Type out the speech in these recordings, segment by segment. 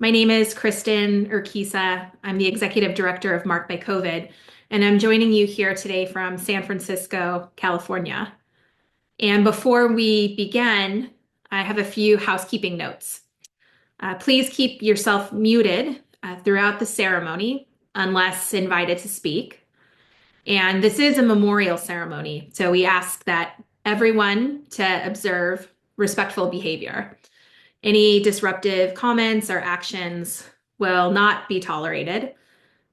My name is Kristen Urquiza. I'm the Executive Director of Marked by COVID, and I'm joining you here today from San Francisco, California. And before we begin, I have a few housekeeping notes. Please keep yourself muted throughout the ceremony unless invited to speak. And this is a memorial ceremony, so we ask that everyone to observe respectful behavior. Any disruptive comments or actions will not be tolerated,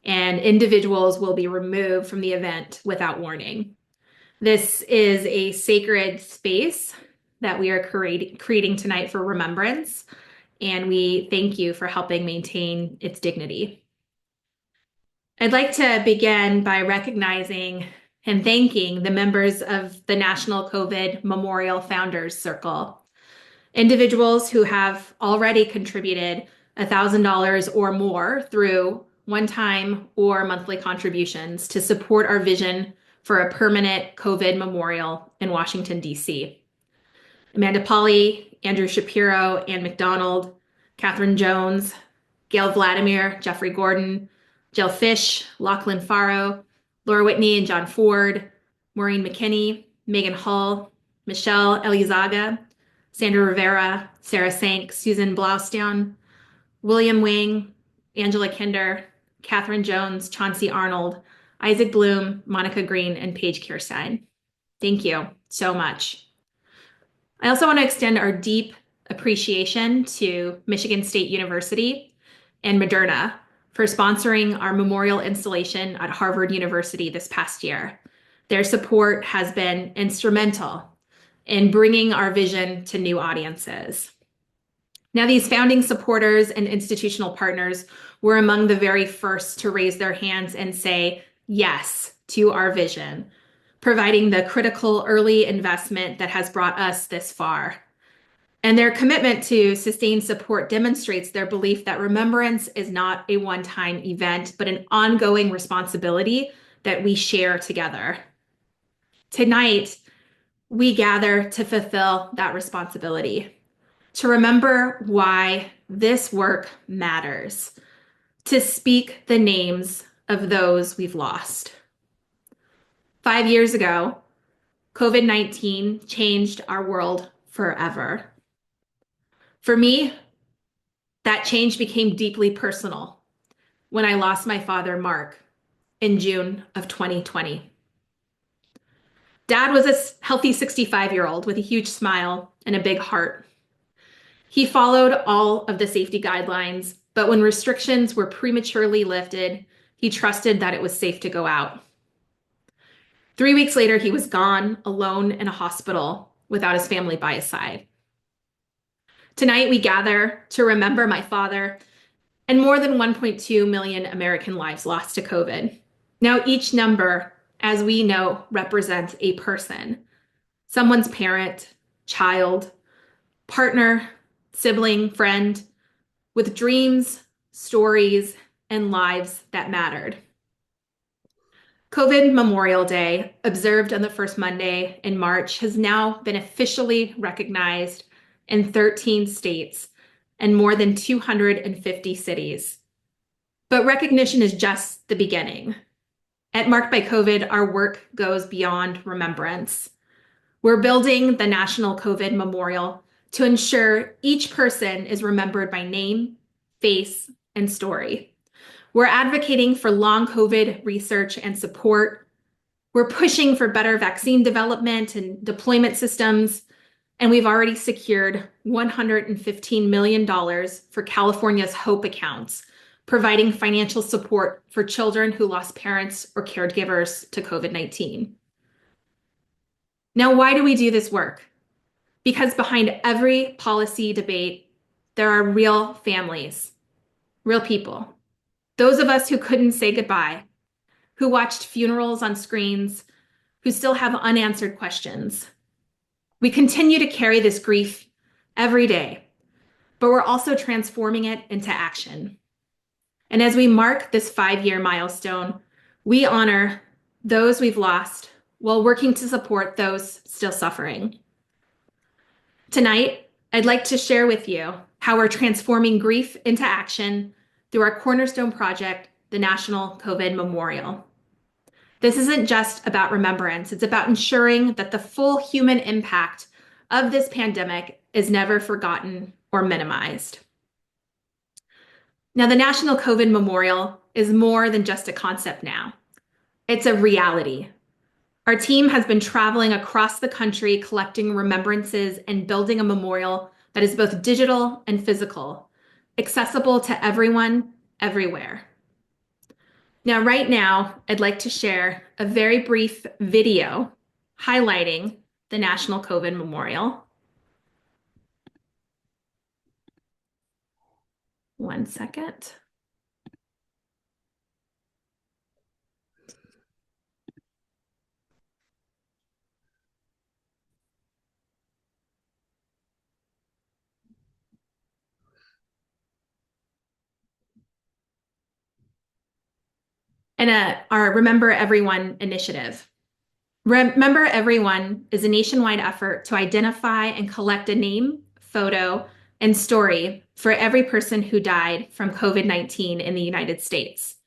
and individuals will be removed from the event without warning. This is a sacred space that we are creating tonight for Remembrance, and we thank you for helping maintain its dignity. I'd like to begin by recognizing and thanking the members of the National COVID Memorial Founders Circle. Individuals who have already contributed $1,000 or more through one-time or monthly contributions to support our vision for a permanent COVID memorial in Washington, D.C. Amanda Polly, Andrew Shapiro, Ann McDonald, Catherine Jones, Gail Vladimir, Jeffrey Gordon, Jill Fish, Lachlan Faro, Laura Whitney and John Ford, Maureen McKinney, Megan Hull, Michelle Elizaga, Sandra Rivera, Sarah Sank, Susan Blaustein, William Wing, Angela Kinder, Catherine Jones, Chauncey Arnold, Isaac Bloom, Monica Green, and Paige Kirstein. Thank you so much. I also want to extend our deep appreciation to Michigan State University and Moderna for sponsoring our memorial installation at Harvard University this past year. Their support has been instrumental in bringing our vision to new audiences. Now, these founding supporters and institutional partners were among the very first to raise their hands and say yes to our vision, providing the critical early investment that has brought us this far. And their commitment to sustained support demonstrates their belief that Remembrance is not a one-time event, but an ongoing responsibility that we share together. Tonight, we gather to fulfill that responsibility, to remember why this work matters, to speak the names of those we've lost. 5 years ago, COVID-19 changed our world forever. For me, that change became deeply personal when I lost my father, Mark, in June of 2020. Dad was a healthy 65-year-old with a huge smile and a big heart. He followed all of the safety guidelines, but when restrictions were prematurely lifted, he trusted that it was safe to go out. 3 weeks later, he was gone, alone in a hospital without his family by his side. Tonight, we gather to remember my father and more than 1.2 million American lives lost to COVID. Now, each number, as we know, represents a person, someone's parent, child, partner, sibling, friend, with dreams, stories, and lives that mattered. COVID Memorial Day, observed on the first Monday in March, has now been officially recognized in 13 states and more than 250 cities. But recognition is just the beginning. At Marked by COVID, our work goes beyond remembrance. We're building the National COVID Memorial to ensure each person is remembered by name, face, and story. We're advocating for long COVID research and support. We're pushing for better vaccine development and deployment systems. And we've already secured $115 million for California's HOPE accounts, providing financial support for children who lost parents or caregivers to COVID-19. Now, why do we do this work? Because behind every policy debate, there are real families, real people. Those of us who couldn't say goodbye, who watched funerals on screens, who still have unanswered questions. We continue to carry this grief every day, but we're also transforming it into action. And as we mark this 5-year milestone, we honor those we've lost while working to support those still suffering. Tonight, I'd like to share with you how we're transforming grief into action through our cornerstone project, the National COVID Memorial. This isn't just about remembrance, it's about ensuring that the full human impact of this pandemic is never forgotten or minimized. Now, the National COVID Memorial is more than just a concept now. It's a reality. Our team has been traveling across the country, collecting remembrances and building a memorial that is both digital and physical, accessible to everyone, everywhere. Now, right now, I'd like to share a very brief video highlighting the National COVID Memorial. One second. And our Remember Everyone initiative. Remember Everyone is a nationwide effort to identify and collect a name, photo, and story for every person who died from COVID-19 in the United States.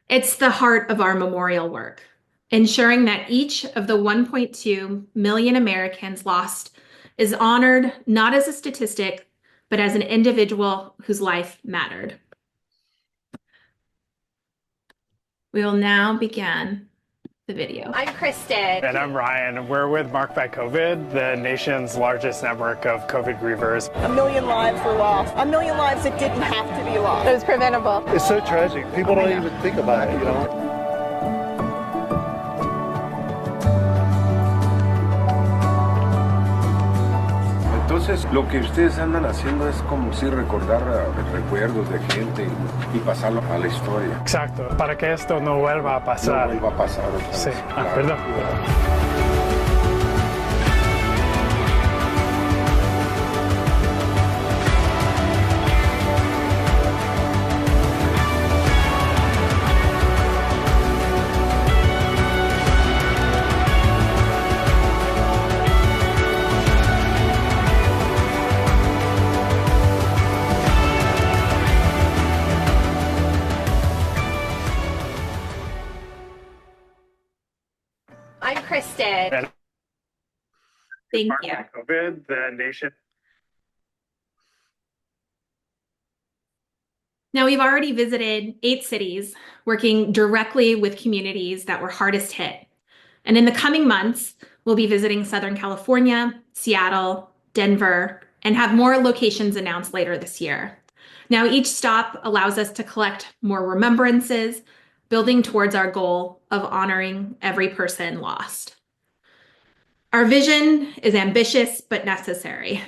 It's the heart of our memorial work, ensuring that each of the 1.2 million Americans lost is honored not as a statistic, but as an individual whose life mattered. We will now begin the video. I'm Kristen. And I'm Ryan. We're with Marked by COVID, the nation's largest network of COVID grievers. 1 million lives were lost. 1 million lives that didn't have to be lost. It was preventable. It's so tragic. People don't even think about it, you know? Entonces, lo que ustedes andan haciendo es como si recordar recuerdos de gente y pasarlo a la historia. Exacto, para que esto no vuelva a pasar. No vuelva a pasar otra vez. Sí, Claro. perdón. I'm Kristen. And Thank Marked you. by COVID, the nation. Now, we've already visited 8 cities, working directly with communities that were hardest hit. And in the coming months, we'll be visiting Southern California, Seattle, Denver, and have more locations announced later this year. Now, each stop allows us to collect more remembrances, building towards our goal of honoring every person lost. Our vision is ambitious but necessary: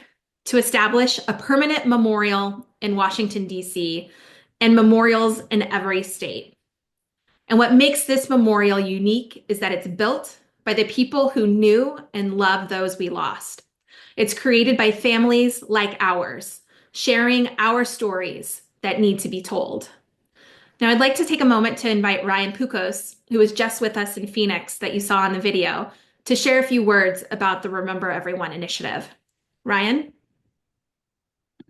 to establish a permanent memorial in Washington, D.C., and memorials in every state. And what makes this memorial unique is that it's built by the people who knew and loved those we lost. It's created by families like ours, sharing our stories that need to be told. Now, I'd like to take a moment to invite Ryan Pukos, who was just with us in Phoenix that you saw in the video, to share a few words about the Remember Everyone initiative. Ryan?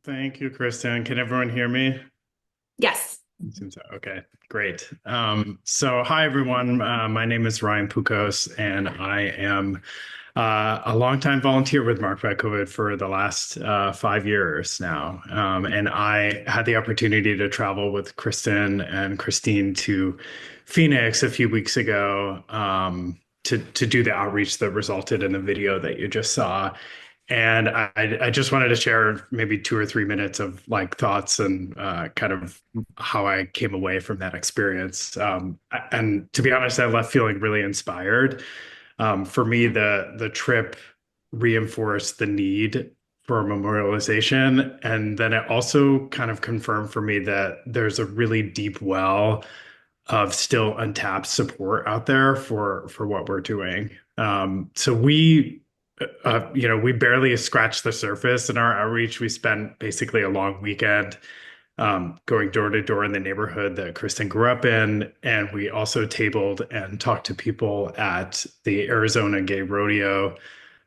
Thank you, Kristen. Can everyone hear me? Yes. Seems okay, great. So hi, everyone. My name is Ryan Pukos, and I am a longtime volunteer with Marked by COVID for the last 5 years now. And I had the opportunity to travel with Kristen and Christine to Phoenix a few weeks ago to do the outreach that resulted in the video that you just saw. And I just wanted to share maybe 2 or 3 minutes of like thoughts and kind of how I came away from that experience. And to be honest, I left feeling really inspired. For me, the trip reinforced the need for memorialization. And then it also kind of confirmed for me that there's a really deep well of still untapped support out there for what we're doing. So we barely scratched the surface in our outreach. We spent basically a long weekend going door to door in the neighborhood that Kristen grew up in. And we also tabled and talked to people at the Arizona Gay Rodeo.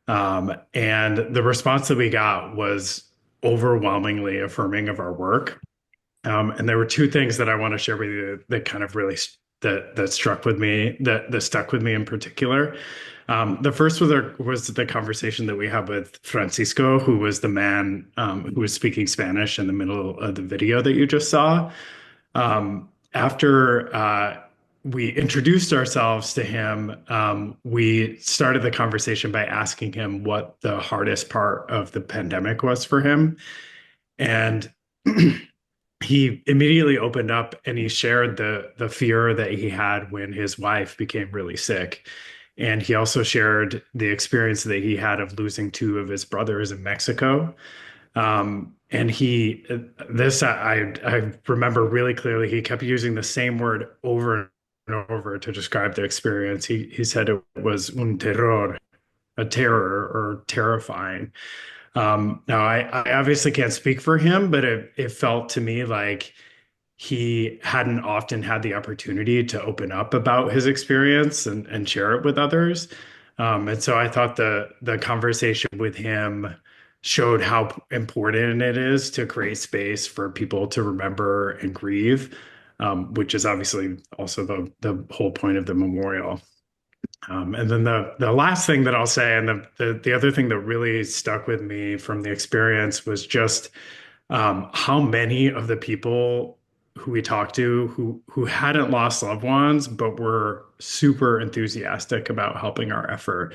And the response that we got was overwhelmingly affirming of our work. And there were two things that I want to share with you that kind of really that struck with me, that stuck with me in particular. The first was the conversation that we had with Francisco, who was the man who was speaking Spanish in the middle of the video that you just saw. After we introduced ourselves to him, we started the conversation by asking him what the hardest part of the pandemic was for him. And he immediately opened up and he shared the fear that he had when his wife became really sick. And he also shared the experience that he had of losing two of his brothers in Mexico. And I remember really clearly, he kept using the same word over and over to describe the experience. He said it was un terror, a terror or terrifying. Now I obviously can't speak for him, but it felt to me like he hadn't often had the opportunity to open up about his experience and share it with others. And so I thought the conversation with him showed how important it is to create space for people to remember and grieve, which is obviously also the whole point of the memorial. And then the last thing that I'll say, and the other thing that really stuck with me from the experience was just how many of the people who we talked to who hadn't lost loved ones but were super enthusiastic about helping our effort.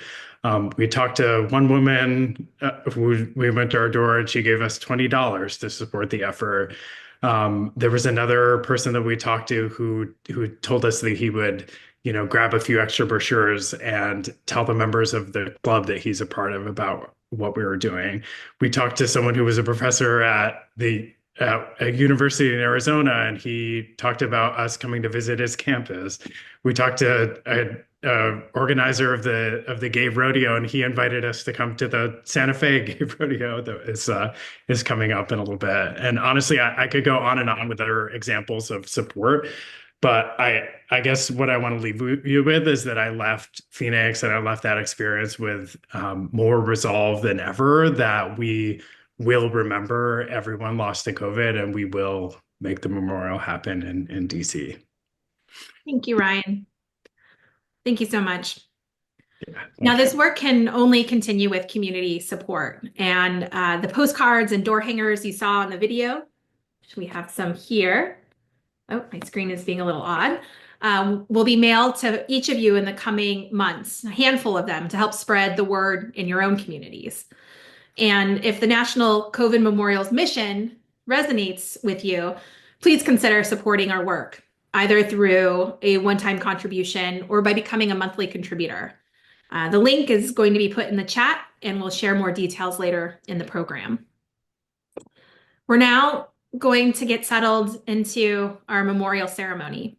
We talked to one woman who we went to our door and she gave us $20 to support the effort. There was another person that we talked to who told us that he would, grab a few extra brochures and tell the members of the club that he's a part of about what we were doing. We talked to someone who was a professor at a university in Arizona, and he talked about us coming to visit his campus. We talked to an organizer of the gay rodeo, and he invited us to come to the Santa Fe gay rodeo that is coming up in a little bit. And honestly, I could go on and on with other examples of support. But I guess what I want to leave you with is that I left Phoenix and I left that experience with more resolve than ever that we will remember everyone lost to COVID and we will make the memorial happen in DC. Thank you, Ryan. Thank you so much. Yeah, now, this work can only continue with community support. And the postcards and door hangers you saw in the video, which we have some here. Oh, my screen is being a little odd. Will be mailed to each of you in the coming months, a handful of them, to help spread the word in your own communities. And if the National COVID Memorials mission resonates with you, please consider supporting our work, either through a one-time contribution or by becoming a monthly contributor. The link is going to be put in the chat, and we'll share more details later in the program. We're now going to get settled into our memorial ceremony.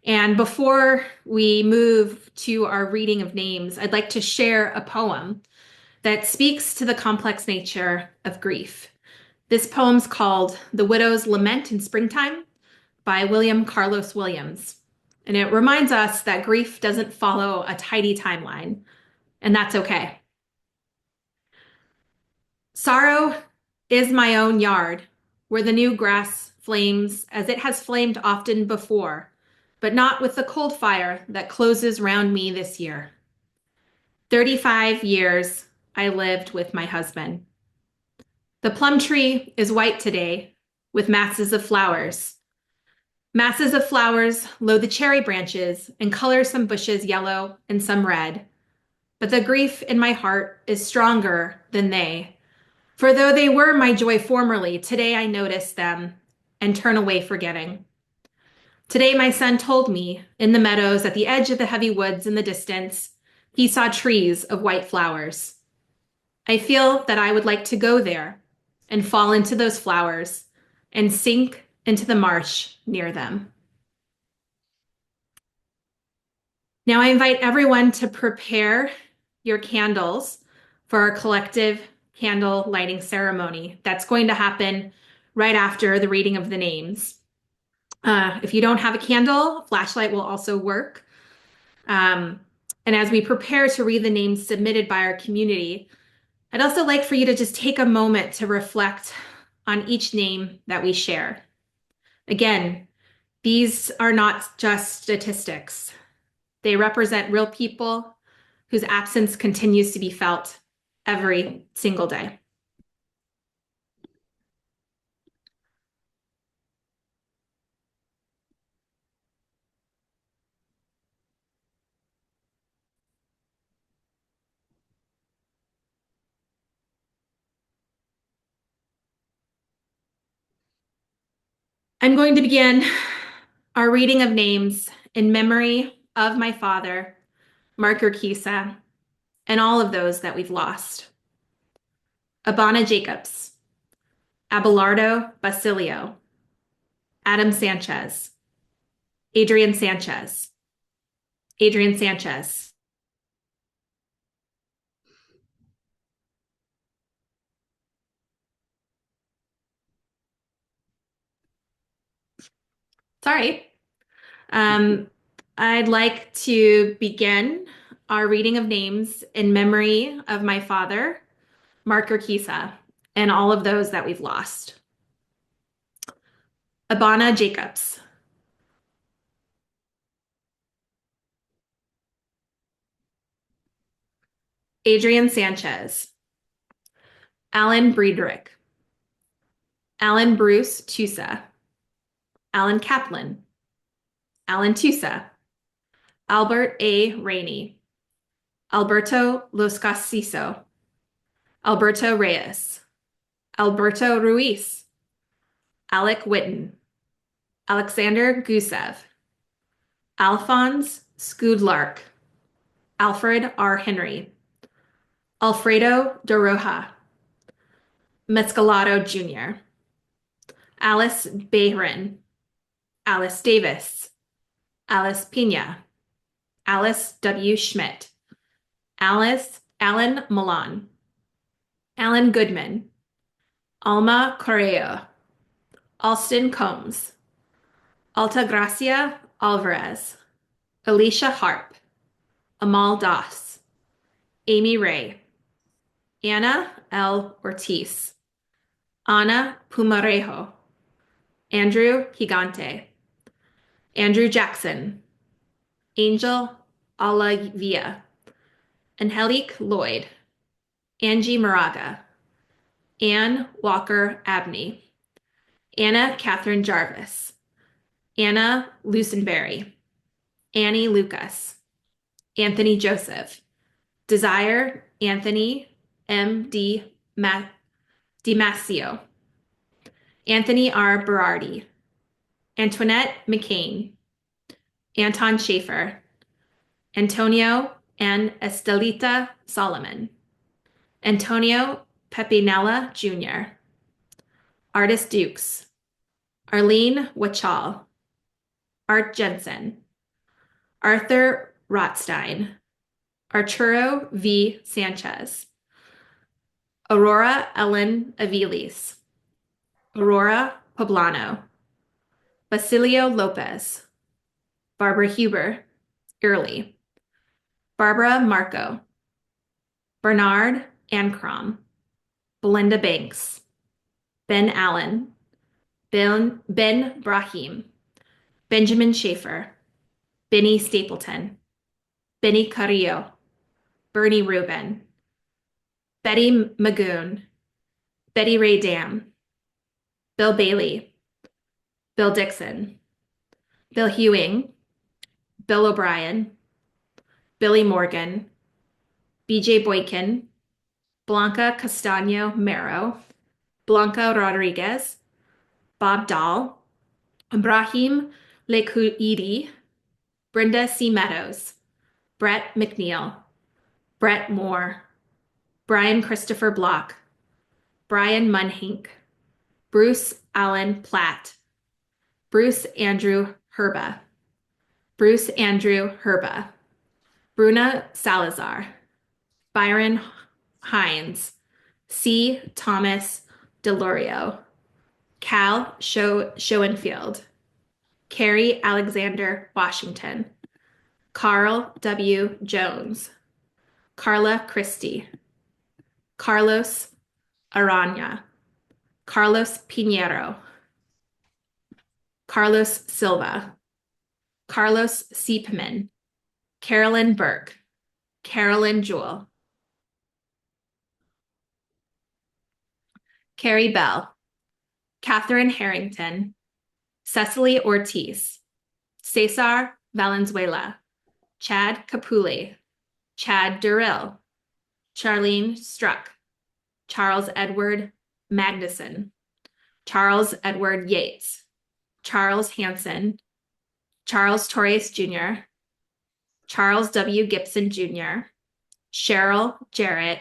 And before we move to our reading of names, I'd like to share a poem that speaks to the complex nature of grief. This poem's called The Widow's Lament in Springtime by William Carlos Williams. And it reminds us that grief doesn't follow a tidy timeline, and that's okay. Sorrow is my own yard, where the new grass flames as it has flamed often before, but not with the cold fire that closes round me this year. 35 years I lived with my husband. The plum tree is white today with masses of flowers. Masses of flowers load the cherry branches and color some bushes yellow and some red. But the grief in my heart is stronger than they. For though they were my joy formerly, today I notice them and turn away forgetting. Today my son told me in the meadows at the edge of the heavy woods in the distance, he saw trees of white flowers. I feel that I would like to go there and fall into those flowers and sink into the marsh near them. Now I invite everyone to prepare your candles for our collective candle lighting ceremony. That's going to happen right after the reading of the names. If you don't have a candle, a flashlight will also work. And as we prepare to read the names submitted by our community, I'd also like for you to just take a moment to reflect on each name that we share. Again, these are not just statistics. They represent real people whose absence continues to be felt every single day. I'm going to begin our reading of names in memory of my father, Mark Urquiza, and all of those that we've lost. Abana Jacobs, Abelardo Basilio, Adam Sanchez, Adrian Sanchez, Adrian Sanchez, sorry. I'd like to begin our reading of names in memory of my father, Mark Urquiza, and all of those that we've lost. Abana Jacobs, Adrian Sanchez, Alan Breederick, Alan Bruce Tusa, Alan Kaplan, Alan Tusa, Albert A. Rainey, Alberto Los Casiso, Alberto Reyes, Alberto Ruiz, Alec Witten, Alexander Gusev, Alphonse Skudlark, Alfred R. Henry, Alfredo de Roja, Mescalado Jr., Alice Behrin, Alice Davis, Alice Pina, Alice W. Schmidt, Alan Milan, Alan Goodman, Alma Correa, Alston Combs, Altagracia Alvarez, Alicia Harp, Amal Das, Amy Ray, Anna L. Ortiz, Ana Pumarejo, Andrew Gigante, Andrew Jackson, Angel Alavia, Angelique Lloyd, Angie Moraga, Anne Walker Abney, Anna Catherine Jarvis, Anna Lucenberry, Annie Lucas, Anthony Joseph, Desire Anthony M. DiMasio, Anthony R. Berardi, Antoinette McCain, Anton Schaefer, Antonio and Estelita Solomon, Antonio Pepinella Jr., Artis Dukes, Arlene Wachal, Art Jensen, Arthur Rothstein, Arturo V. Sanchez, Aurora Ellen Aviles, Aurora Poblano, Basilio Lopez, Barbara Huber, Early, Barbara Marco, Bernard Ancrom, Belinda Banks, Ben Allen, Ben Brahim, Benjamin Schaefer, Benny Stapleton, Benny Carrillo, Bernie Rubin, Betty Magoon, Betty Ray Dam, Bill Bailey, Bill Dixon, Bill Hewing, Bill O'Brien, Billy Morgan, BJ Boykin, Blanca Castaño Mero, Blanca Rodriguez, Bob Dahl, Ibrahim Lekuidi, Brenda C. Meadows, Brett McNeil, Brett Moore, Brian Christopher Block, Brian Munhink, Bruce Allen Platt, Bruce Andrew Herba, Bruce Andrew Herba, Bruna Salazar, Byron Hines, C. Thomas Delorio, Cal Schoenfield, Carrie Alexander Washington, Carl W. Jones, Carla Christie, Carlos Arana, Carlos Pinheiro, Carlos Silva, Carlos Siepman, Carolyn Burke, Carolyn Jewell, Carrie Bell, Catherine Harrington, Cecily Ortiz, Cesar Valenzuela, Chad Capuli, Chad Durrell, Charlene Struck, Charles Edward Magnuson, Charles Edward Yates, Charles Hanson, Charles Torres Jr., Charles W. Gibson Jr., Cheryl Jarrett,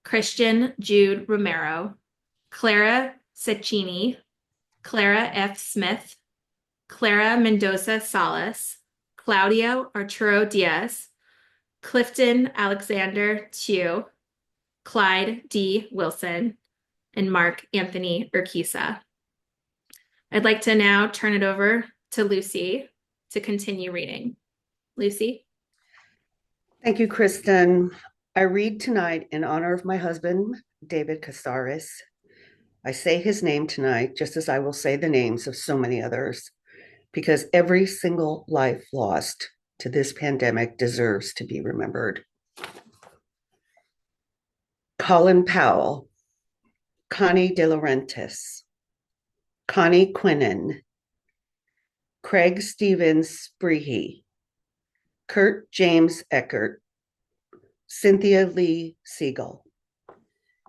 Christian Jude Romero, Clara Cecchini, Clara F. Smith, Clara Mendoza Salas, Claudio Arturo Diaz, Clifton Alexander Chu, Clyde D. Wilson, and Mark Anthony Urquiza. I'd like to now turn it over to Lucy to continue reading. Lucy? Thank you, Kristen. I read tonight in honor of my husband, David Casares. I say his name tonight, just as I will say the names of so many others, because every single life lost to this pandemic deserves to be remembered. Colin Powell, Connie De Laurentiis, Connie Quinnen, Craig Stevens Spreehey, Kurt James Eckert, Cynthia Lee Siegel,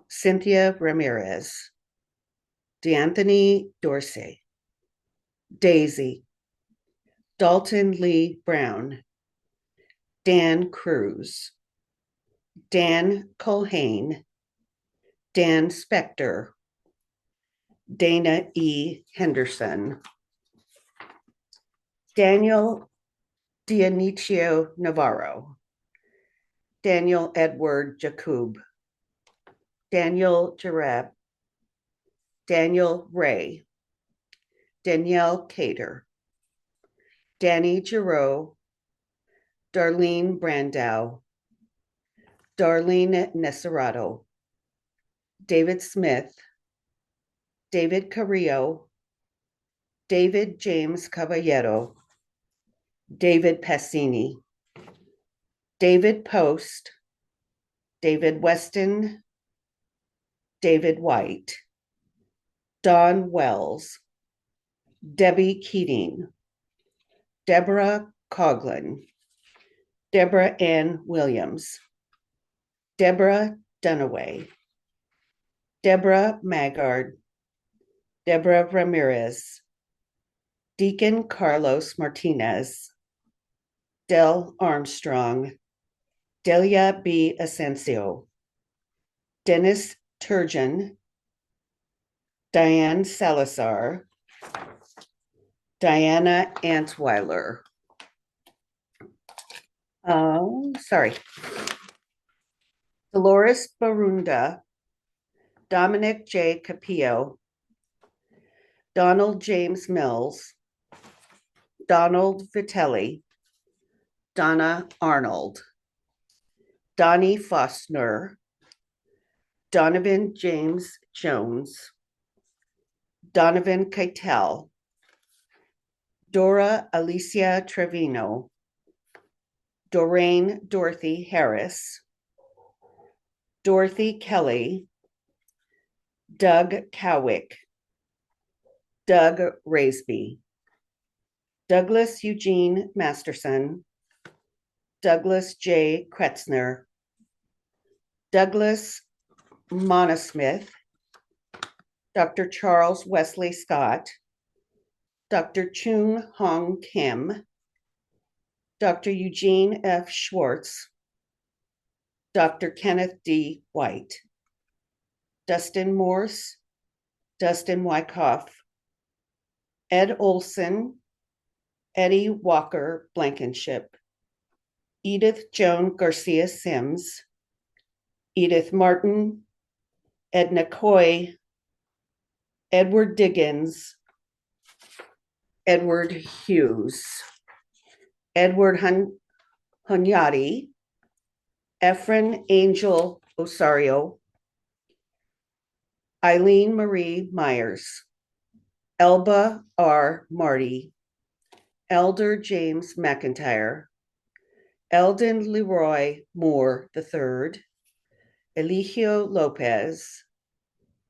Cynthia Ramirez, DeAnthony Dorsey, Daisy, Dalton Lee Brown, Dan Cruz, Dan Culhane, Dan Spector, Dana E. Henderson, Daniel Dionisio Navarro, Daniel Edward Jacob, Daniel Jareb, Daniel Ray, Danielle Cater, Danny Giroux, Darlene Brandow, Darlene Neserato, David Smith, David Carrillo, David James Caballero, David Passini, David Post, David Weston, David White, Don Wells, Debbie Keating, Deborah Coughlin, Deborah Ann Williams, Deborah Dunaway, Deborah Maggard, Deborah Ramirez, Deacon Carlos Martinez, Del Armstrong, Delia B. Asensio, Dennis Turgeon, Diane Salazar, Diana Antweiler. Dolores Barunda, Dominic J. Capillo, Donald James Mills, Donald Vitelli, Donna Arnold, Donnie Fostner, Donovan James Jones, Donovan Keitel, Dora Alicia Trevino, Doreen Dorothy Harris, Dorothy Kelly, Doug Cowick, Doug Raisby, Douglas Eugene Masterson, Douglas J. Kretzner, Douglas Monosmith, Dr. Charles Wesley Scott, Dr. Chun Hong Kim, Dr. Eugene F. Schwartz, Dr. Kenneth D. White, Dustin Morse, Dustin Wyckoff, Ed Olson, Eddie Walker Blankenship, Edith Joan Garcia Sims, Edith Martin, Edna Coy, Edward Diggins, Edward Hughes, Edward Hunyadi, Efren Angel Osario, Eileen Marie Myers, Elba R. Marty, Elder James McIntyre, Eldon Leroy Moore III, Eligio Lopez,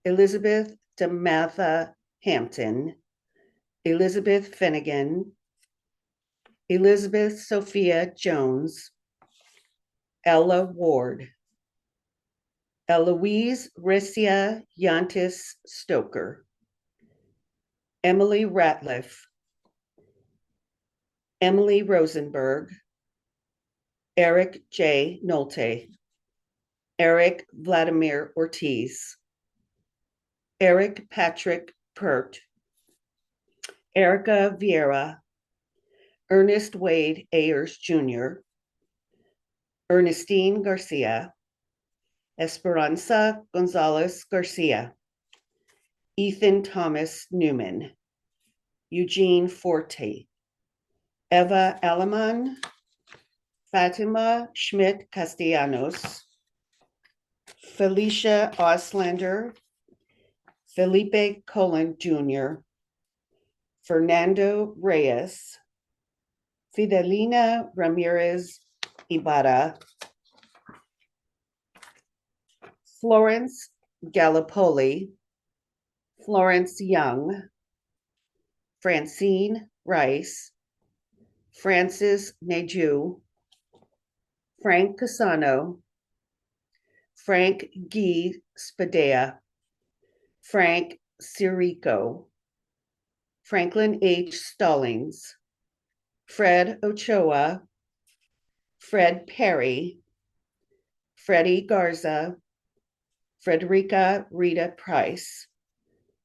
Elizabeth DeMatha Hampton, Elizabeth Finnegan, Elizabeth Sophia Jones, Ella Ward, Eloise Rissia Yantis Stoker, Emily Ratliff, Emily Rosenberg, Eric J. Nolte, Eric Vladimir Ortiz, Eric Patrick Pert, Erica Vieira, Ernest Wade Ayers Jr., Ernestine Garcia, Esperanza Gonzalez Garcia, Ethan Thomas Newman, Eugene Forte, Eva Alaman, Fatima Schmidt Castellanos, Felicia Auslander, Felipe Colon Jr., Fernando Reyes, Fidelina Ramirez Ibarra, Florence Gallipoli, Florence Young, Francine Rice, Francis Neju, Frank Casano, Frank Guy Spadea, Frank Sirico, Franklin H. Stallings, Fred Ochoa, Fred Perry, Freddie Garza, Frederica Rita Price,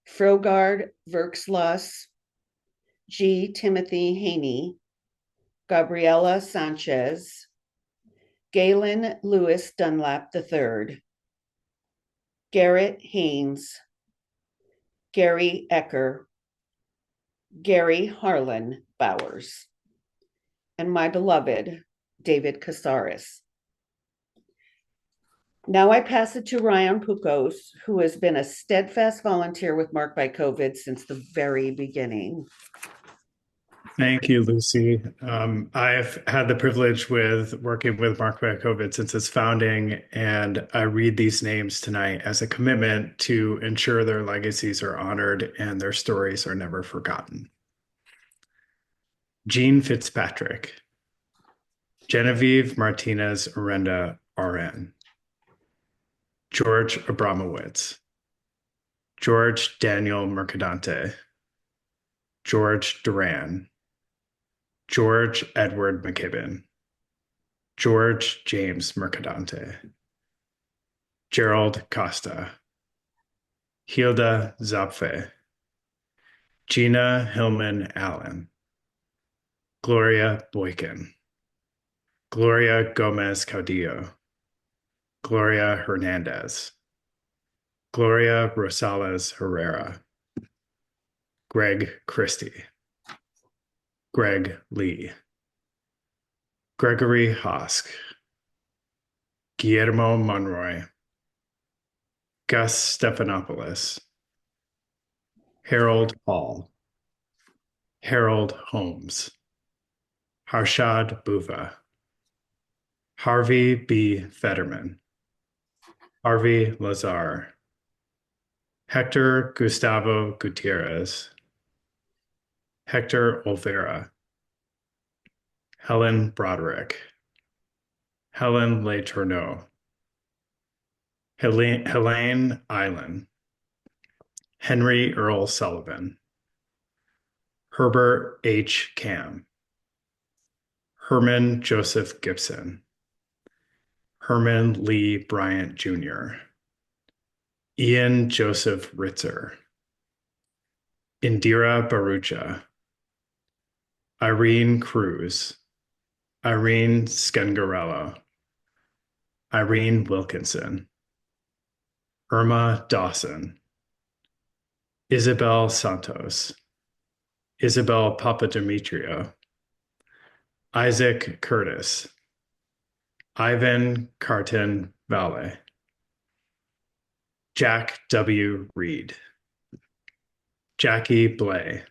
Frogard Verkslas, G. Timothy Haney, Gabriela Sanchez, Galen Lewis Dunlap III, Garrett Haynes, Gary Ecker, Gary Harlan Bowers, and my beloved David Casares. Now I pass it to Ryan Pukos, who has been a steadfast volunteer with Marked by COVID since the very beginning. Thank you, Lucy. I've had the privilege with working with Marked by COVID since its founding, and I read these names tonight as a commitment to ensure their legacies are honored and their stories are never forgotten. Jean Fitzpatrick, Genevieve Martinez Orenda, RN, George Abramowitz, George Daniel Mercadante, George Duran, George Edward McKibben, George James Mercadante, Gerald Costa, Hilda Zapfe, Gina Hillman Allen, Gloria Boykin, Gloria Gomez Caudillo, Gloria Hernandez, Gloria Rosales Herrera, Greg Christie, Greg Lee, Gregory Hosk, Guillermo Monroy, Gus Stephanopoulos, Harold Hall, Harold Holmes, Harshad Buva, Harvey B. Fetterman, Harvey Lazar, Hector Gustavo Gutierrez, Hector Olvera, Helen Broderick, Helen Le Tourneau, Helene Island, Henry Earl Sullivan, Herbert H. Cam, Herman Joseph Gibson, Herman Lee Bryant Jr., Ian Joseph Ritzer, Indira Barucha, Irene Cruz, Irene Scangarello, Irene Wilkinson, Irma Dawson, Isabel Santos, Isabel Papademetrio, Isaac Curtis, Ivan Carton Valle, Jack W. Reed, Jackie Blay,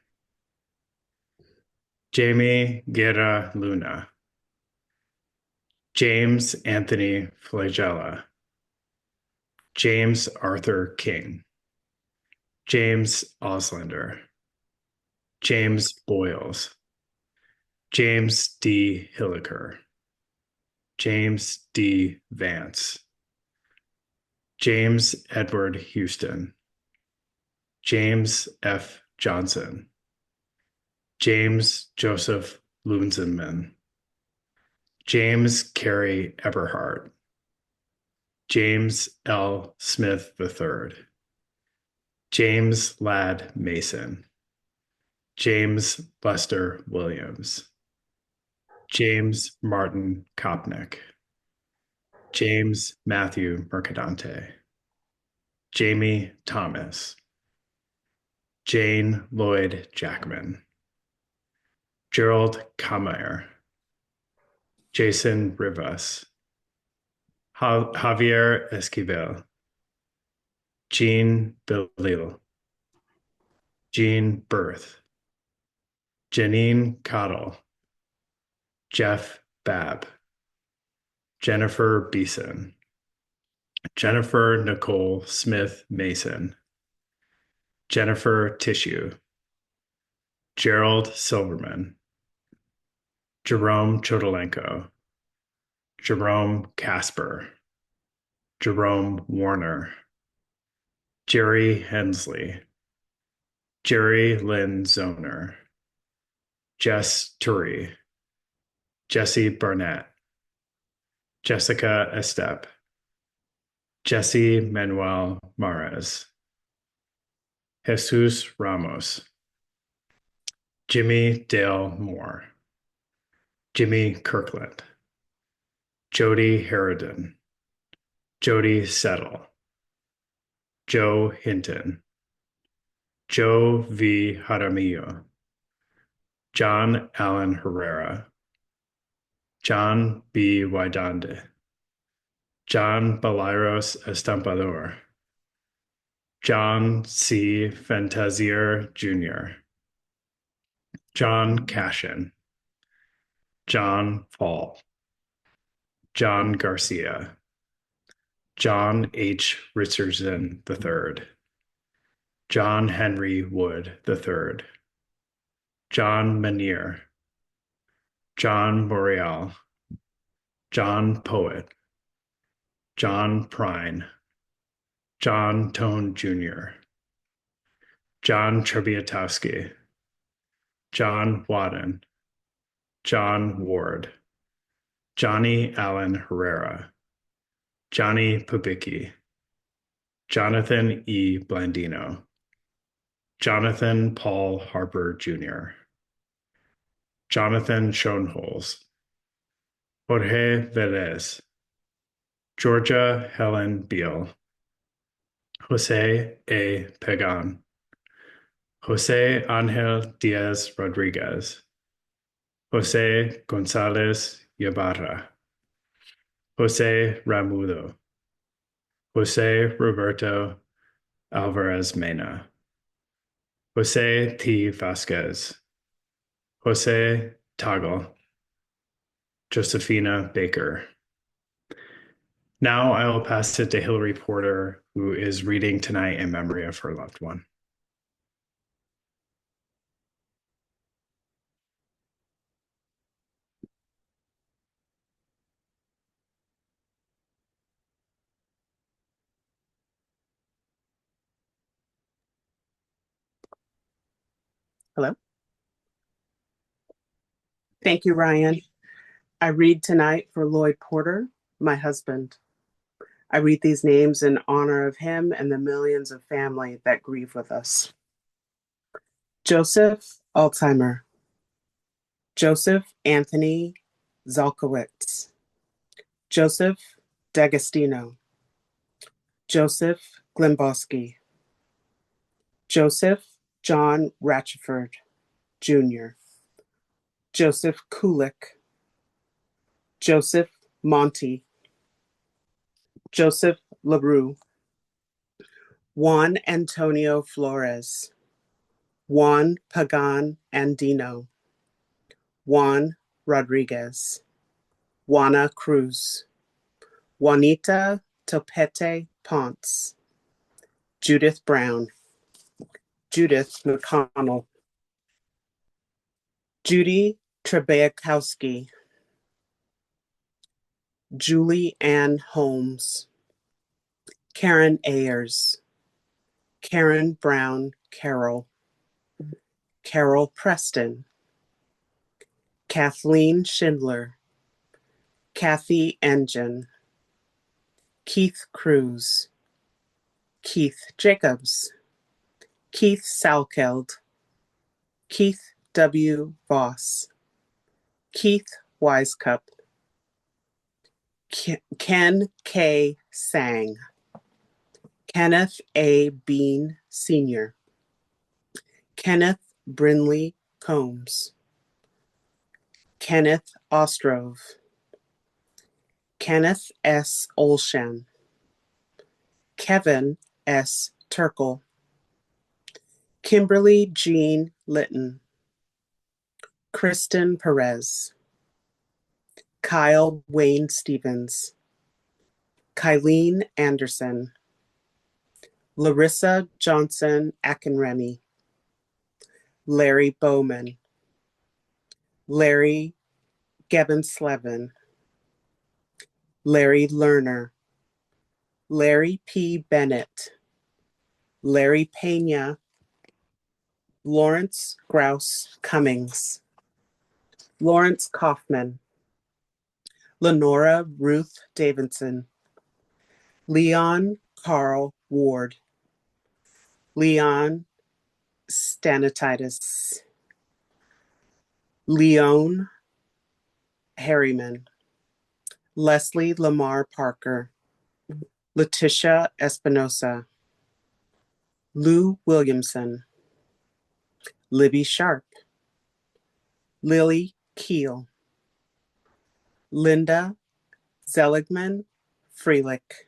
Jamie Guerra Luna, James Anthony Flagella, James Arthur King, James Auslander, James Boyles, James D. Hilliker, James D. Vance, James Edward Houston, James F. Johnson, James Joseph Lunzenman, James Carey Eberhardt, James L. Smith III, James Ladd Mason, James Lester Williams, James Martin Kopnick, James Matthew Mercadante, Jamie Thomas, Jane Lloyd Jackman, Gerald Kamayer, Jason Rivas, Javier Esquivel, Jean Belil, Jean Berth, Janine Cottle, Jeff Babb, Jennifer Beeson, Jennifer Nicole Smith Mason, Jennifer Tissue, Gerald Silverman, Jerome Chodolenko, Jerome Casper, Jerome Warner, Jerry Hensley, Jerry Lynn Zoner, Jess Turry, Jesse Barnett, Jessica Estep, Jesse Manuel Mares, Jesus Ramos, Jimmy Dale Moore, Jimmy Kirkland, Jody Harridan, Jody Settle, Joe Hinton, Joe V. Jaramillo, John Allen Herrera, John B. Waidande, John Balairos Estampador, John C. Fantazier Jr., John Cashin, John Paul, John Garcia, John H. Richardson III, John Henry Wood III, John Manier, John Boreal, John Poet, John Prine, John Tone Jr., John Trebiatowski, John Wadden, John Ward, Johnny Allen Herrera, Johnny Pubicki, Jonathan E. Blandino, Jonathan Paul Harper Jr., Jonathan Schoenholz, Jorge Velez, Georgia Helen Beal, Jose A. Pagan, Jose Angel Diaz Rodriguez, Jose Gonzalez Ibarra, Jose Ramudo, Jose Roberto Alvarez Mena, Jose T. Vasquez, Jose Tagle, Josephina Baker. Now I will pass it to Hillary Porter, who is reading tonight in memory of her loved one. Hello. Thank you, Ryan. I read tonight for Lloyd Porter, my husband. I read these names in honor of him and the millions of family that grieve with us. Joseph Alzheimer, Joseph Anthony Zalkowitz, Joseph D'Agostino, Joseph Glimboski, Joseph John Ratchford, Jr., Joseph Kulik, Joseph Monty, Joseph LaRue, Juan Antonio Flores, Juan Pagan Andino, Juan Rodriguez, Juana Cruz, Juanita Topete Ponce, Judith Brown, Judith McConnell, Judy Trebeakowski, Julie Ann Holmes, Karen Ayers, Karen Brown Carroll, Carol Preston, Kathleen Schindler, Kathy Engine, Keith Cruz, Keith Jacobs, Keith Salkeld, Keith W. Voss, Keith Wisecup, Ken K. Sang, Kenneth A. Bean Sr., Kenneth Brinley Combs, Kenneth Ostrove, Kenneth S. Olshan, Kevin S. Turkle, Kimberly Jean Litton, Kristen Perez, Kyle Wayne Stevens, Kylene Anderson, Larissa Johnson Akinremy, Larry Bowman, Larry Gebenslevin, Larry Lerner, Larry P. Bennett, Larry Pena, Lawrence Grouse Cummings, Lawrence Kaufman, Lenora Ruth Davidson, Leon Carl Ward, Leon Stanatitis, Leon Harriman, Leslie Lamar Parker, Letitia Espinosa, Lou Williamson, Libby Sharp, Lily Keel, Linda Zeligman Freelick,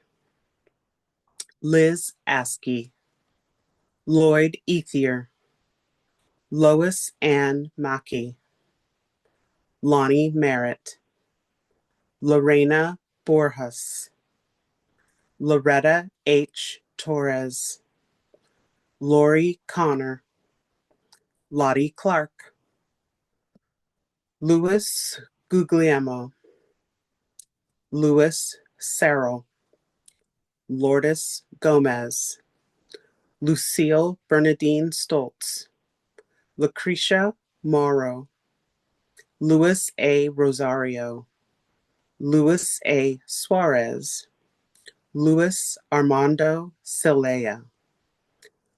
Liz Askey, Lloyd Ethier, Lois Ann Mackey, Lonnie Merritt, Lorena Borjas, Loretta H. Torres, Lori Connor, Lottie Clark, Louis Guglielmo, Louis Serrell, Lourdes Gomez, Lucille Bernadine Stoltz, Lucretia Morrow, Louis A. Rosario, Louis A. Suarez, Luis Armando Celaya,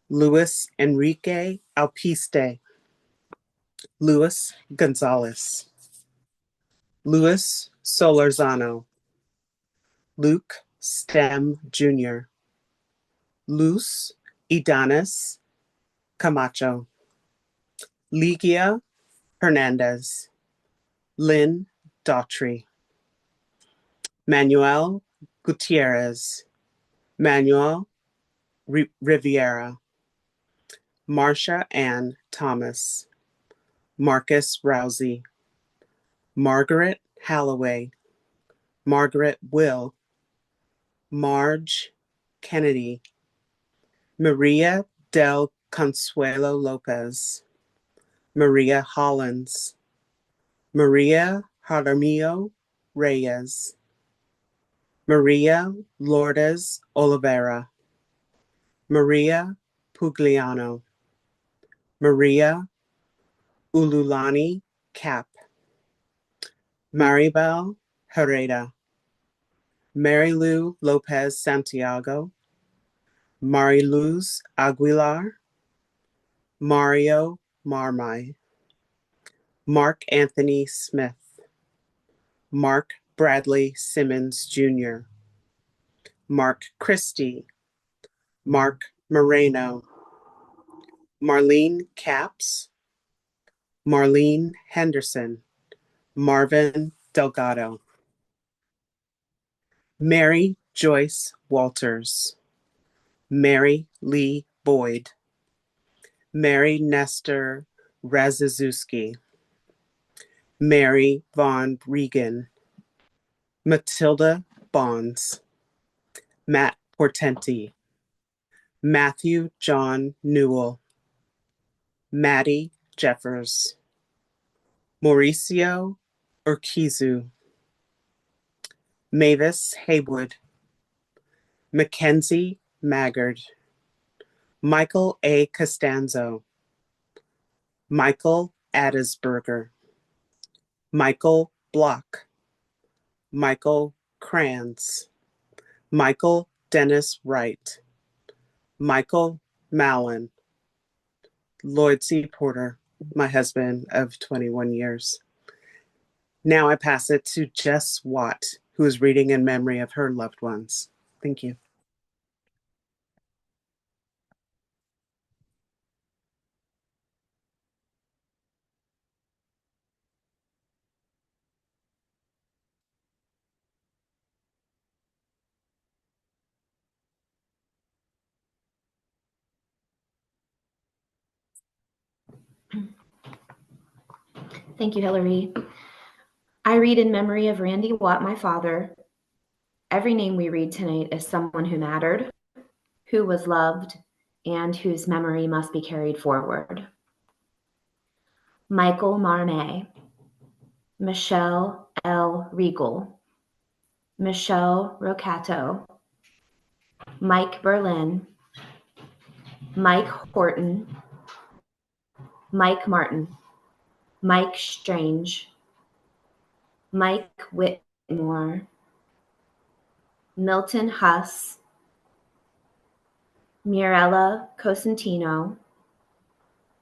Luis Enrique Alpiste, Luis Gonzalez, Luis Solorzano, Luke Stem Jr., Luz Idanis Camacho, Ligia Hernandez, Lynn Daughtry, Manuel Gutierrez, Manuel Riviera, Marcia Ann Thomas, Marcus Rousey, Margaret Halloway, Margaret Will, Marge Kennedy, Maria del Consuelo Lopez, Maria Hollins, Maria Jaramillo Reyes, Maria Lourdes Oliveira, Maria Pugliano, Maria Ululani Cap, Maribel Herrera, Mary Lou Lopez Santiago, Mariluz Aguilar, Mario Marmai, Mark Anthony Smith, Mark Bradley Simmons Jr., Mark Christie, Mark Moreno, Marlene Capps, Marlene Henderson, Marvin Delgado, Mary Joyce Walters, Mary Lee Boyd, Mary Nestor Radziszewski, Mary Von Regan, Matilda Bonds, Matt Portenti, Matthew John Newell, Maddie Jeffers, Mauricio Urquizu, Mavis Haywood, Mackenzie Maggard, Michael A. Costanzo, Michael Addisberger, Michael Block, Michael Kranz, Michael Dennis Wright, Michael Mallon, Lloyd C. Porter, my husband of 21 years. Now I pass it to Jess Watt, who is reading in memory of her loved ones. Thank you. Thank you, Hillary. I read in memory of Randy Watt, my father. Every name we read tonight is someone who mattered, who was loved, and whose memory must be carried forward. Michael Marmé, Michelle L. Regal, Michelle Rocato, Mike Berlin, Mike Horton, Mike Martin, Mike Strange, Mike Whitmore, Milton Huss, Mirella Cosentino,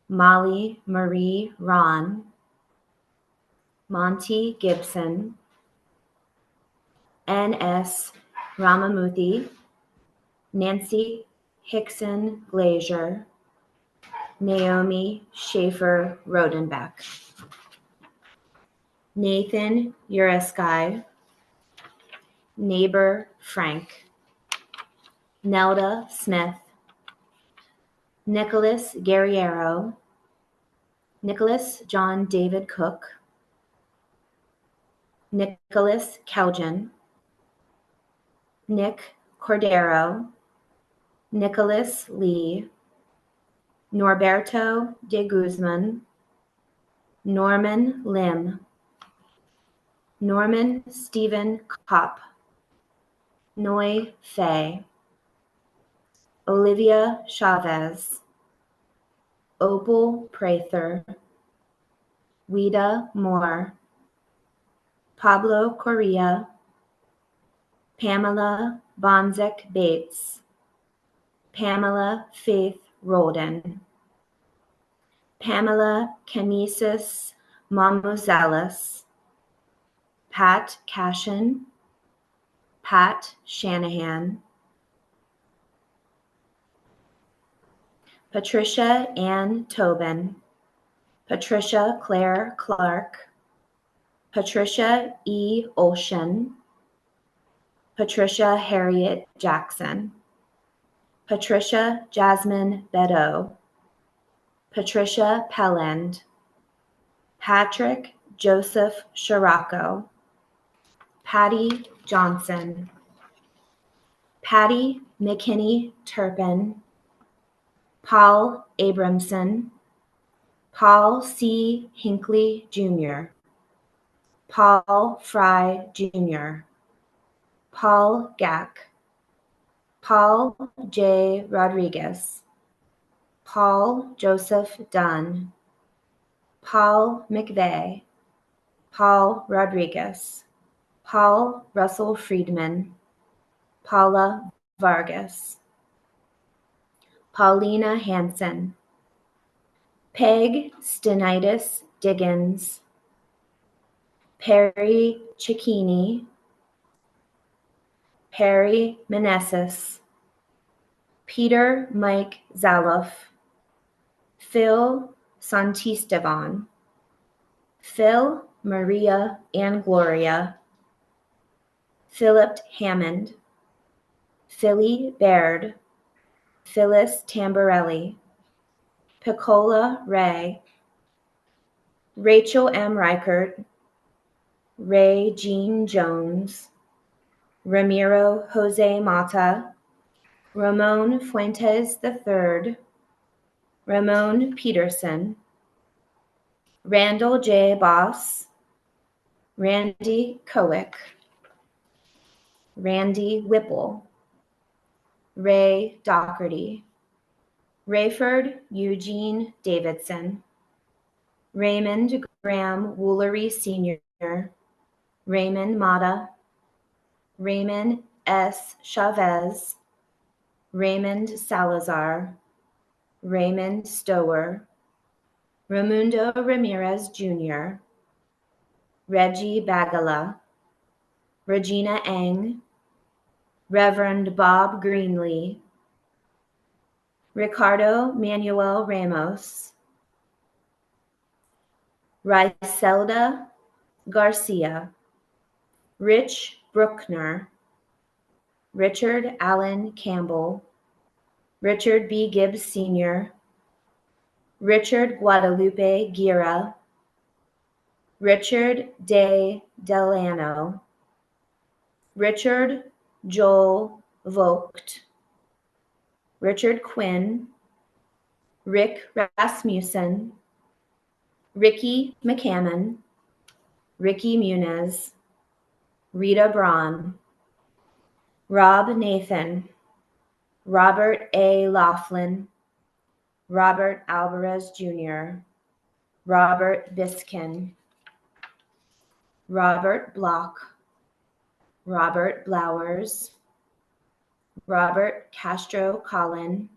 Molly Marie Ron, Monty Gibson, N.S. Ramamurthy, Nancy Hickson Glazier, Naomi Schaefer Rodenbeck, Nathan Uresky, Neighbor Frank, Nelda Smith, Nicholas Guerriero, Nicholas John David Cook, Nicholas Kelgen, Nick Cordero, Nicholas Lee, Norberto de Guzman, Norman Lim, Norman Stephen Kopp, Noi Fay, Olivia Chavez, Opal Prather, Wida Moore, Pablo Correa, Pamela Bonzik Bates, Pamela Faith Roldan, Pamela Canesis Mamuzelis, Pat Cashin, Pat Shanahan, Patricia Ann Tobin, Patricia Claire Clark, Patricia E. Olshan, Patricia Harriet Jackson, Patricia Jasmine Bedeau, Patricia Pelland, Patrick Joseph Scirocco, Patty Johnson, Patty McKinney Turpin, Paul Abramson, Paul C. Hinckley Jr., Paul Fry Jr., Paul Gack, Paul J. Rodriguez, Paul Joseph Dunn, Paul McVeigh, Paul Rodriguez, Paul Russell Friedman, Paula Vargas, Paulina Hansen, Peg Stenitis Diggins, Perry Cicchini, Perry Meneses, Peter Mike Zaloff, Phil Santisteban, Phil Maria and Gloria, Philip Hammond, Philly Baird, Phyllis Tamborelli, Piccola Ray, Rachel M. Reichert, Ray Jean Jones, Ramiro Jose Mata, Ramon Fuentes III, Ramon Peterson, Randall J. Boss, Randy Kowick, Randy Whipple, Ray Doherty, Rayford Eugene Davidson, Raymond Graham Woolery Sr., Raymond Mata, Raymond S. Chavez, Raymond Salazar, Raymond Stower, Raimundo Ramirez Jr., Reggie Bagala, Regina Eng, Reverend Bob Greenlee, Ricardo Manuel Ramos, Riselda Garcia, Rich Bruckner, Richard Allen Campbell, Richard B. Gibbs Sr., Richard Guadalupe Guerra, Richard De Delano, Richard Joel Vogt, Richard Quinn, Rick Rasmussen, Ricky McCammon, Ricky Muniz, Rita Braun, Rob Nathan, Robert A. Laughlin, Robert Alvarez Jr., Robert Biskin, Robert Block, Robert Blowers, Robert Castro Collin,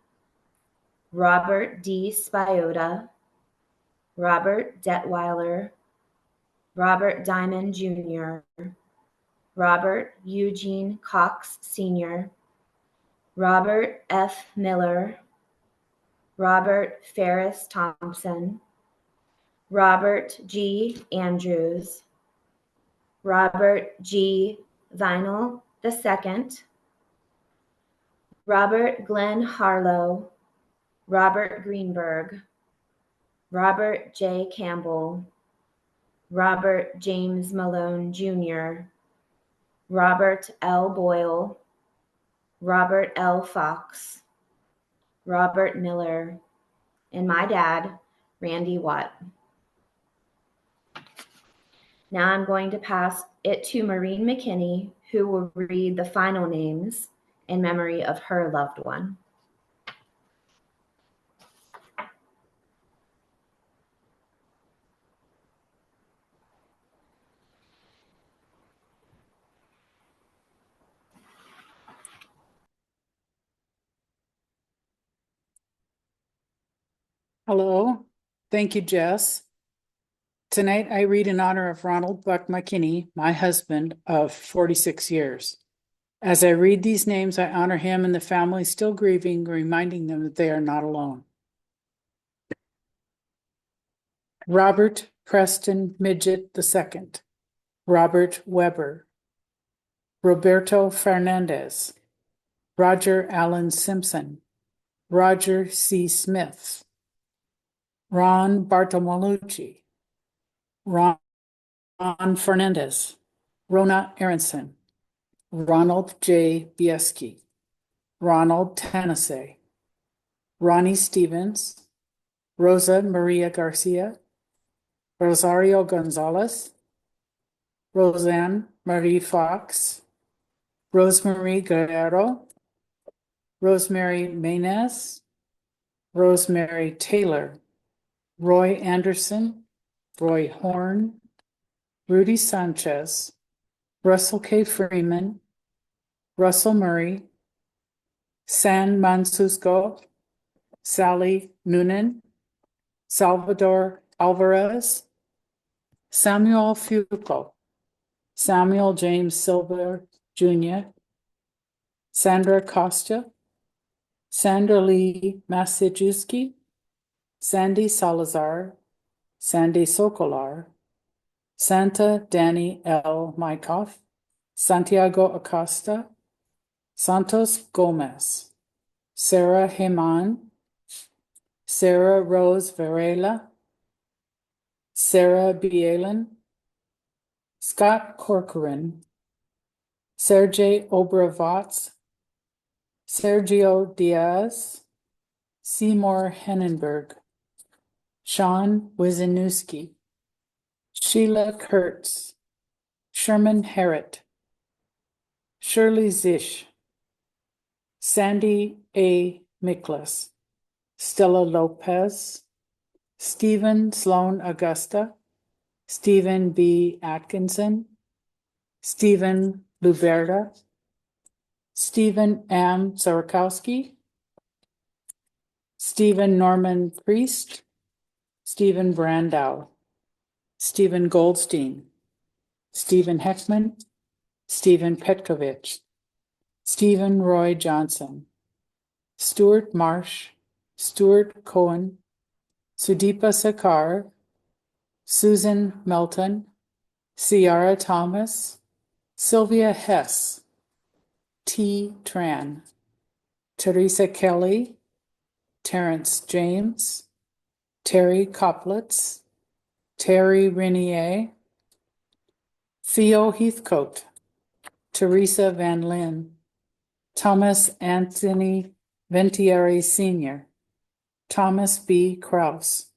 Robert D. Spiota, Robert Detweiler, Robert Diamond Jr., Robert Eugene Cox Sr., Robert F. Miller, Robert Ferris Thompson, Robert G. Andrews, Robert G. Vinyl II, Robert Glenn Harlow, Robert Greenberg, Robert J. Campbell, Robert James Malone Jr., Robert L. Boyle, Robert L. Fox, Robert Miller, and my dad, Randy Watt. Now I'm going to pass it to Maureen McKinney, who will read the final names in memory of her loved one. Hello. Thank you, Jess. Tonight I read in honor of Ronald Buck McKinney, my husband of 46 years. As I read these names, I honor him and the family still grieving, reminding them that they are not alone. Robert Preston Midget II, Robert Weber, Roberto Fernandez, Roger Allen Simpson, Roger C. Smith, Ron Bartolomeucci, Ron Fernandez, Rona Aronson, Ronald J. Bieski, Ronald Tennessee, Ronnie Stevens, Rosa Maria Garcia, Rosario Gonzalez, Roseanne Marie Fox, Rosemary Guerrero, Rosemary Maynes, Rosemary Taylor, Roy Anderson, Roy Horn, Rudy Sanchez, Russell K. Freeman, Russell Murray, San Mansusco, Sally Noonan, Salvador Alvarez, Samuel Fuco, Samuel James Silver Jr., Sandra Costa, Sandra Lee Masajewski, Sandy Salazar, Sandy Sokolar, Santa Danny L. Mykoff, Santiago Acosta, Santos Gomez, Sarah Heman, Sarah Rose Varela, Sarah Bielen, Scott Corcoran, Sergey Obravats, Sergio Diaz, Seymour Hennenberg, Sean Wizenowski, Sheila Kurtz, Sherman Harrett, Shirley Zisch, Sandy A. Miklas, Stella Lopez, Stephen Sloan Augusta, Stephen B. Atkinson, Stephen Luberta, Stephen M. Zarakowski, Stephen Norman Priest, Stephen Brandow, Stephen Goldstein, Stephen Heckman, Stephen Petkovich, Stephen Roy Johnson, Stuart Marsh, Stuart Cohen, Sudeepa Sakar, Susan Melton, Ciara Thomas, Sylvia Hess, T. Tran, Teresa Kelly, Terrence James, Terry Koplitz, Terry Renier, Theo Heathcote, Teresa Van Lin, Thomas Anthony Ventieri Sr., Thomas B. Kraus,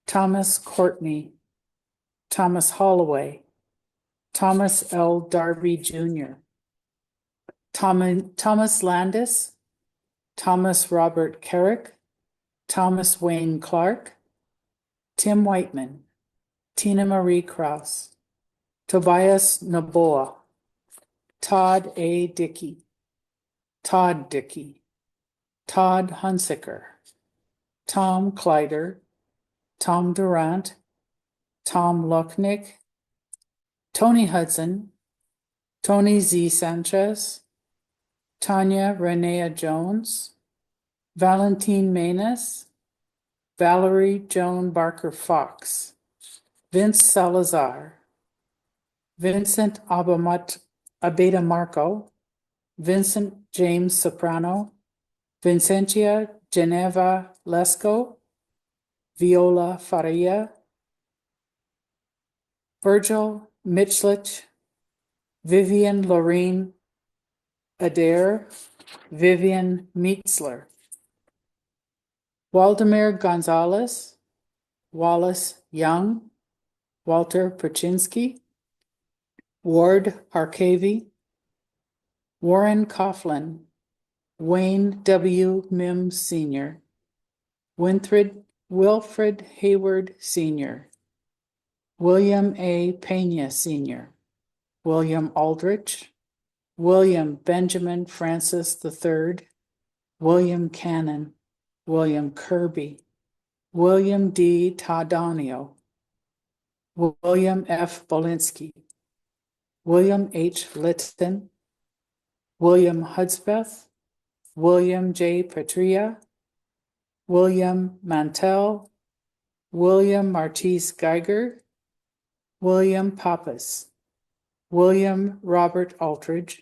Thomas Courtney, Thomas Holloway, Thomas L. Darby Jr., Thomas Landis, Thomas Robert Carrick, Thomas Wayne Clark, Tim Whiteman, Tina Marie Kraus, Tobias Naboa, Todd A. Dickey, Todd Dickey, Todd Hunsicker, Tom Kleider, Tom Durant, Tom Lucknick, Tony Hudson, Tony Z. Sanchez, Tanya Renea Jones, Valentine Manis, Valerie Joan Barker Fox, Vince Salazar, Vincent Abeda Marco, Vincent James Soprano, Vincentia Geneva Lesko, Viola Faria, Virgil Mitchlich, Vivian Lorene Adair, Vivian Mietzler, Waldemar Gonzalez, Wallace Young, Walter Perchinsky, Ward Arcavy, Warren Coughlin, Wayne W. Mims Sr., Wilfred Hayward Sr., William A. Pena Sr., William Aldrich, William Benjamin Francis III, William Cannon, William Kirby, William D. Tadonio, William F. Bolinsky, William H. Litton, William Hudspeth, William J. Petria, William Mantell, William Martise Geiger, William Pappas, William Robert Altridge,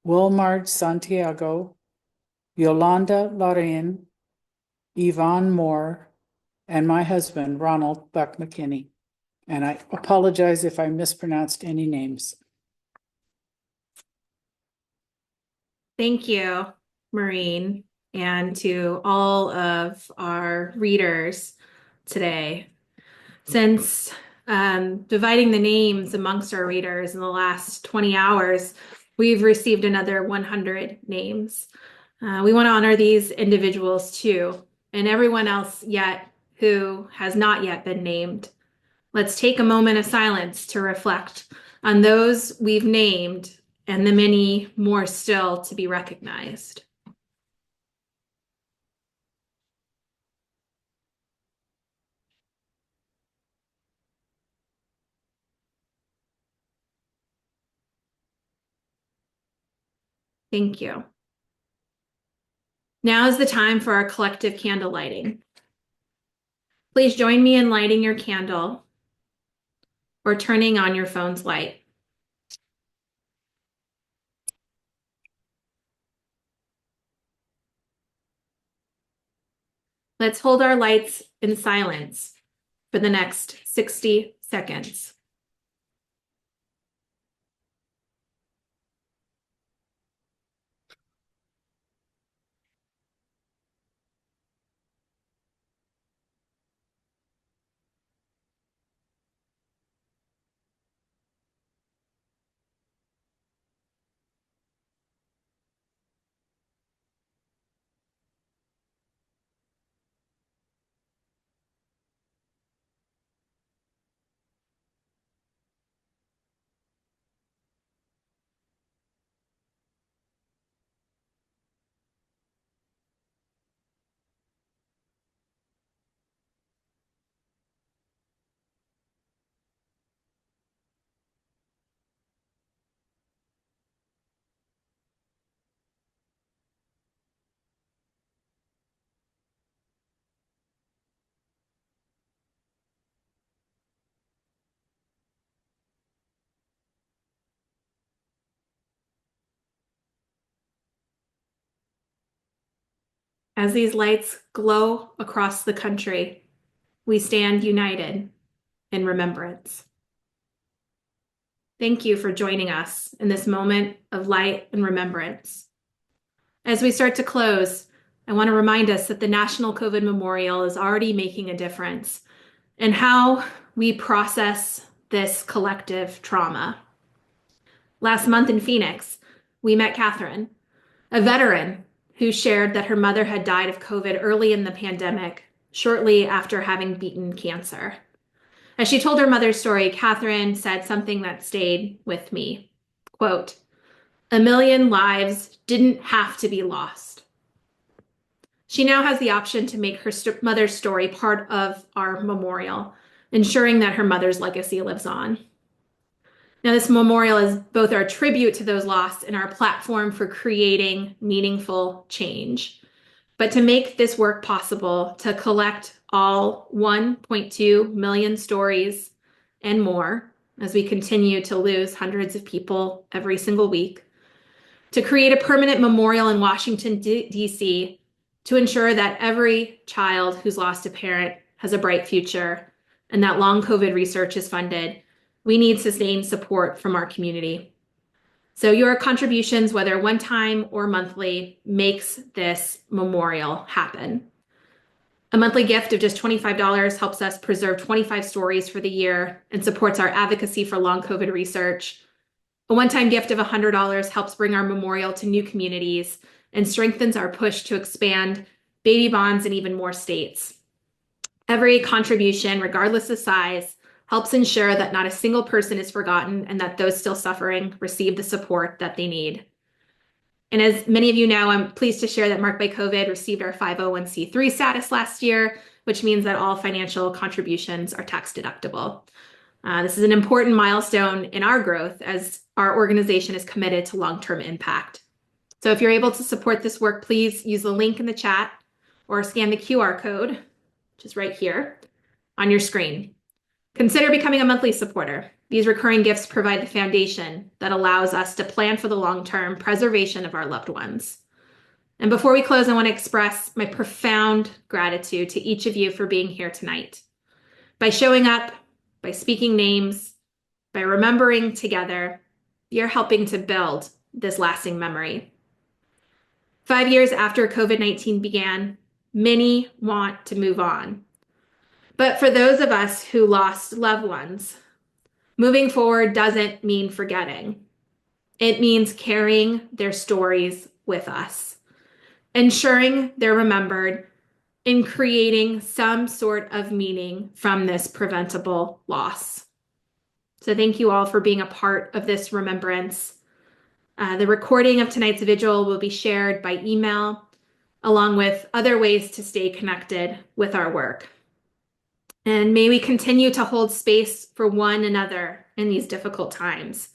Wilmard Santiago, Yolanda Lorraine, Yvonne Moore, and my husband, Ronald Buck McKinney. And I apologize if I mispronounced any names. Thank you, Maureen, and to all of our readers today. Since dividing the names amongst our readers in the last 20 hours, we've received another 100 names. We want to honor these individuals too, and everyone else yet who has not yet been named. Let's take a moment of silence to reflect on those we've named and the many more still to be recognized. Thank you. Now is the time for our collective candle lighting. Please join me in lighting your candle or turning on your phone's light. Let's hold our lights in silence for the next 60 seconds. As these lights glow across the country, we stand united in remembrance. Thank you for joining us in this moment of light and remembrance. As we start to close, I want to remind us that the National COVID Memorial is already making a difference in how we process this collective trauma. Last month in Phoenix, we met Catherine, a veteran who shared that her mother had died of COVID early in the pandemic, shortly after having beaten cancer. As she told her mother's story, Catherine said something that stayed with me. Quote, "A million lives didn't have to be lost." She now has the option to make her mother's story part of our memorial, ensuring that her mother's legacy lives on. Now, this memorial is both our tribute to those lost and our platform for creating meaningful change. But to make this work possible, to collect all 1.2 million stories and more, as we continue to lose hundreds of people every single week, to create a permanent memorial in Washington, D.C., to ensure that every child who's lost a parent has a bright future and that long COVID research is funded, we need sustained support from our community. So your contributions, whether one time or monthly, makes this memorial happen. A monthly gift of just $25 helps us preserve 25 stories for the year and supports our advocacy for long COVID research. A one-time gift of $100 helps bring our memorial to new communities and strengthens our push to expand baby bonds in even more states. Every contribution, regardless of size, helps ensure that not a single person is forgotten and that those still suffering receive the support that they need. And as many of you know, I'm pleased to share that Marked by COVID received our 501c3 status last year, which means that all financial contributions are tax deductible. This is an important milestone in our growth as our organization is committed to long-term impact. So if you're able to support this work, please use the link in the chat or scan the QR code, which is right here on your screen. Consider becoming a monthly supporter. These recurring gifts provide the foundation that allows us to plan for the long-term preservation of our loved ones. And before we close, I want to express my profound gratitude to each of you for being here tonight. By showing up, by speaking names, by remembering together, you're helping to build this lasting memory. 5 years after COVID-19 began, many want to move on. But for those of us who lost loved ones, moving forward doesn't mean forgetting. It means carrying their stories with us, ensuring they're remembered, and creating some sort of meaning from this preventable loss. So thank you all for being a part of this remembrance. The recording of tonight's vigil will be shared by email, along with other ways to stay connected with our work. And may we continue to hold space for one another in these difficult times,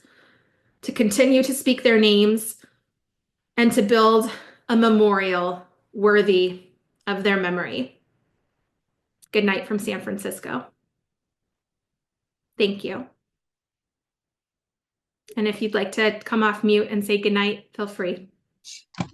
to continue to speak their names and to build a memorial worthy of their memory. Good night from San Francisco. Thank you. And if you'd like to come off mute and say goodnight, feel free.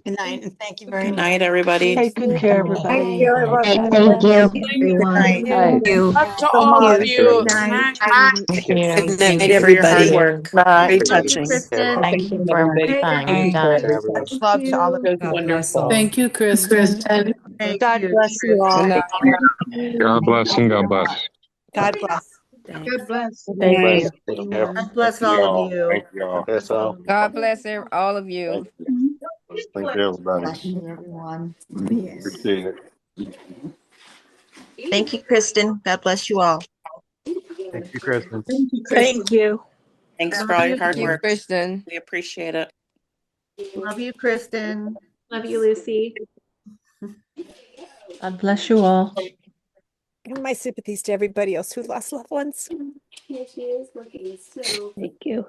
Good night, and thank you very Good much. night, everybody. Take good care, everybody. Thank you, everyone. Thank God you, bless. everyone. Night. Thank you To so all of much. you. Good night. Thank Good you night, for your hard everybody. work. Very Thank you, touching. Kristen. Thank you for everything you've done. Much love to all of you. God bless all. Thank you, Kristen. Thank God you. bless you all. God bless and God bless. God bless. God bless. Thank you. God bless all of you. Thank you all. That's all. God bless all of you. Thank you, everybody. Bless you, everyone. Appreciate it. Thank you, Kristen. God bless you all. Thank you, Kristen. Thank you. Thanks for all your hard You, work. Kristen. We appreciate it. Love you, Kristen. Love you, Lucy. God bless you all. And my sympathies to everybody else who lost loved ones. Thank you.